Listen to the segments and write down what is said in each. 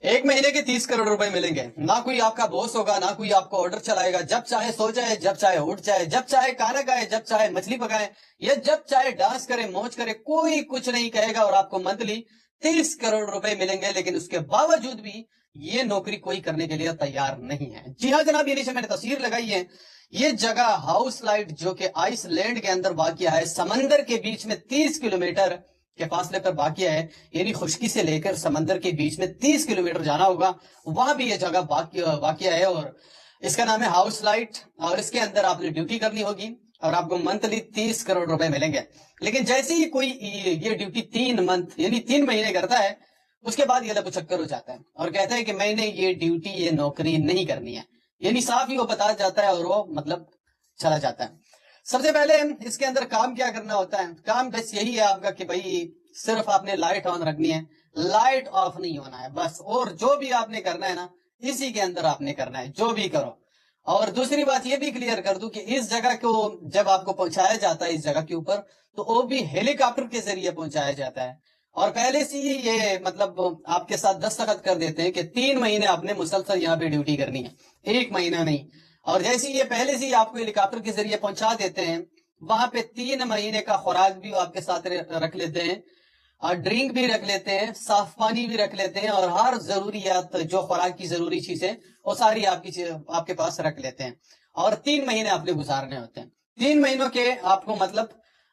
ایک مہینے کے 30 کروڑ روپے ملیں گے. نہ کوئی آپ کا بوس ہوگا, نہ کوئی آپ کو آرڈر چلائے گا. جب چاہے سو جائے, جب چاہے اٹھ جائے, جب چاہے کھانا کھائے, جب چاہے مچھلی پکائے, یا جب چاہے ڈانس کرے, موج کرے, کوئی کچھ نہیں کہے گا. اور آپ کو منتھلی 30 کروڑ روپے ملیں گے. لیکن اس کے باوجود بھی یہ نوکری کوئی کرنے کے لیے تیار نہیں ہے. جی ہاں جناب, یہ نیچے میں نے تصویر لگائی ہے. یہ جگہ ہاؤس لائٹ جو کہ آئس لینڈ کے اندر واقع ہے, سمندر کے بیچ میں 30 کلومیٹر کے فاصلے پر واقع ہے. یعنی خشکی سے لے کر سمندر کے بیچ میں 30 کلومیٹر جانا ہوگا, وہاں بھی یہ جگہ واقع ہے. اور اس کا نام ہے ہاؤس لائٹ. اور اس کے اندر آپ نے ڈیوٹی کرنی ہوگی اور آپ کو منتھلی 30 کروڑ روپے ملیں گے. لیکن جیسے ہی کوئی یہ ڈیوٹی 3 منتھ یعنی 3 مہینے کرتا ہے, اس کے بعد یہ لب چکر ہو جاتا ہے اور کہتا ہے کہ میں نے یہ ڈیوٹی, یہ نوکری نہیں کرنی ہے. یعنی صاف ہی وہ بتا جاتا ہے اور وہ مطلب چلا جاتا ہے. سب سے پہلے اس کے اندر کام کیا کرنا ہوتا ہے؟ کام بس یہی ہے آپ کا کہ بھائی صرف آپ نے لائٹ آن رکھنی ہے, لائٹ آف نہیں ہونا ہے بس. اور جو بھی آپ نے کرنا ہے نا, اسی کے اندر آپ نے کرنا ہے, جو بھی کرو. اور دوسری بات یہ بھی کلیئر کر دوں کہ اس جگہ کو جب آپ کو پہنچایا جاتا ہے اس جگہ کے اوپر, تو وہ بھی ہیلی کاپٹر کے ذریعے پہنچایا جاتا ہے. اور پہلے سے ہی یہ مطلب آپ کے ساتھ دستخط کر دیتے ہیں کہ 3 مہینے آپ نے مسلسل یہاں پہ ڈیوٹی کرنی ہے, 1 مہینہ نہیں. اور جیسے یہ پہلے سے ہی آپ کو ہیلی کاپٹر کے ذریعے پہنچا دیتے ہیں, وہاں پہ 3 مہینے کا خوراک بھی آپ کے ساتھ رکھ لیتے ہیں, اور ڈرنک بھی رکھ لیتے ہیں, صاف پانی بھی رکھ لیتے ہیں, اور ہر ضروریات جو خوراک کی ضروری چیزیں وہ ساری آپ کے پاس رکھ لیتے ہیں. اور 3 مہینے آپ نے گزارنے ہوتے ہیں. 3 مہینوں کے آپ کو مطلب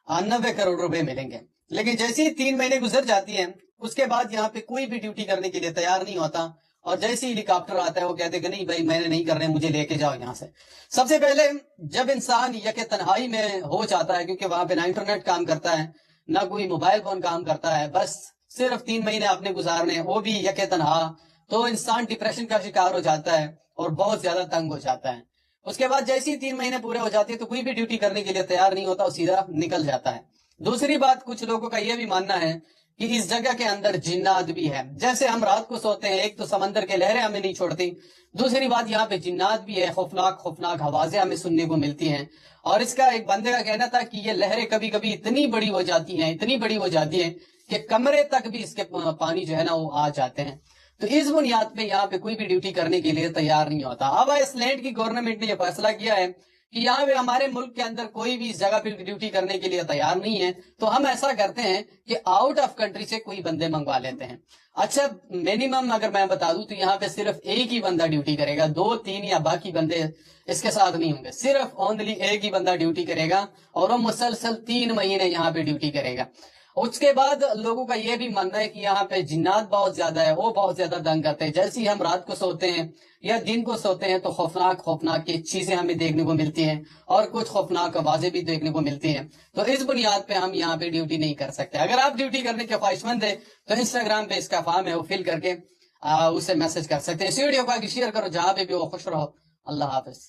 90 کروڑ روپے ملیں گے. لیکن جیسے ہی 3 مہینے گزر جاتی ہیں, اس کے بعد یہاں پہ کوئی بھی ڈیوٹی کرنے کے لیے تیار نہیں ہوتا. اور جیسے ہی ہیلی کاپٹر آتا ہے وہ کہتے ہیں کہ نہیں بھائی میں نے نہیں کرنا ہے, مجھے لے کے جاؤ یہاں سے. سب سے پہلے جب انسان یک تنہائی میں ہو جاتا ہے, کیونکہ وہاں پہ نہ انٹرنیٹ کام کرتا ہے, نہ کوئی موبائل فون کام کرتا ہے, بس صرف 3 مہینے آپ نے گزارنے, وہ بھی یک تنہا, تو انسان ڈپریشن کا شکار ہو جاتا ہے اور بہت زیادہ تنگ ہو جاتا ہے. اس کے بعد جیسے ہی 3 مہینے پورے ہو جاتے ہیں تو کوئی بھی ڈیوٹی کرنے کے لیے تیار نہیں ہوتا, اور سیدھا نکل جاتا ہے. دوسری بات, کچھ لوگوں کا یہ بھی ماننا ہے کہ اس جگہ کے اندر جنات بھی ہے. جیسے ہم رات کو سوتے ہیں, ایک تو سمندر کے لہریں ہمیں نہیں چھوڑتی, دوسری بات یہاں پہ جنات بھی ہے, خوفناک خوفناک آوازیں ہمیں سننے کو ملتی ہیں. اور اس کا ایک بندے کا کہنا تھا کہ یہ لہریں کبھی کبھی اتنی بڑی ہو جاتی ہیں, اتنی بڑی ہو جاتی ہیں کہ کمرے تک بھی اس کے پانی جو ہے نا وہ آ جاتے ہیں. تو اس بنیاد پہ یہاں پہ کوئی بھی ڈیوٹی کرنے کے لیے تیار نہیں ہوتا. اب آئس لینڈ کی گورنمنٹ نے یہ فیصلہ کیا ہے کہ یہاں پہ ہمارے ملک کے اندر کوئی بھی اس جگہ پہ ڈیوٹی کرنے کے لیے تیار نہیں ہے, تو ہم ایسا کرتے ہیں کہ آؤٹ آف کنٹری سے کوئی بندے منگوا لیتے ہیں. اچھا منیمم اگر میں بتا دوں تو یہاں پہ صرف ایک ہی بندہ ڈیوٹی کرے گا, 2-3 یا باقی بندے اس کے ساتھ نہیں ہوں گے. صرف اونلی ایک ہی بندہ ڈیوٹی کرے گا, اور وہ مسلسل 3 مہینے یہاں پہ ڈیوٹی کرے گا. اس کے بعد لوگوں کا یہ بھی ماننا ہے کہ یہاں پہ جنات بہت زیادہ ہے, وہ بہت زیادہ تنگ کرتے ہیں. جیسے ہی ہم رات کو سوتے ہیں یا دن کو سوتے ہیں تو خوفناک خوفناک کی چیزیں ہمیں دیکھنے کو ملتی ہیں, اور کچھ خوفناک آوازیں بھی دیکھنے کو ملتی ہیں. تو اس بنیاد پہ ہم یہاں پہ ڈیوٹی نہیں کر سکتے. اگر آپ ڈیوٹی کرنے کے خواہش مند ہیں تو انسٹاگرام پہ اس کا فارم ہے, وہ فل کر کے اسے میسج کر سکتے ہیں. اس ویڈیو کو آگے شیئر کرو, جہاں پہ بھی وہ خوش رہو. اللہ حافظ.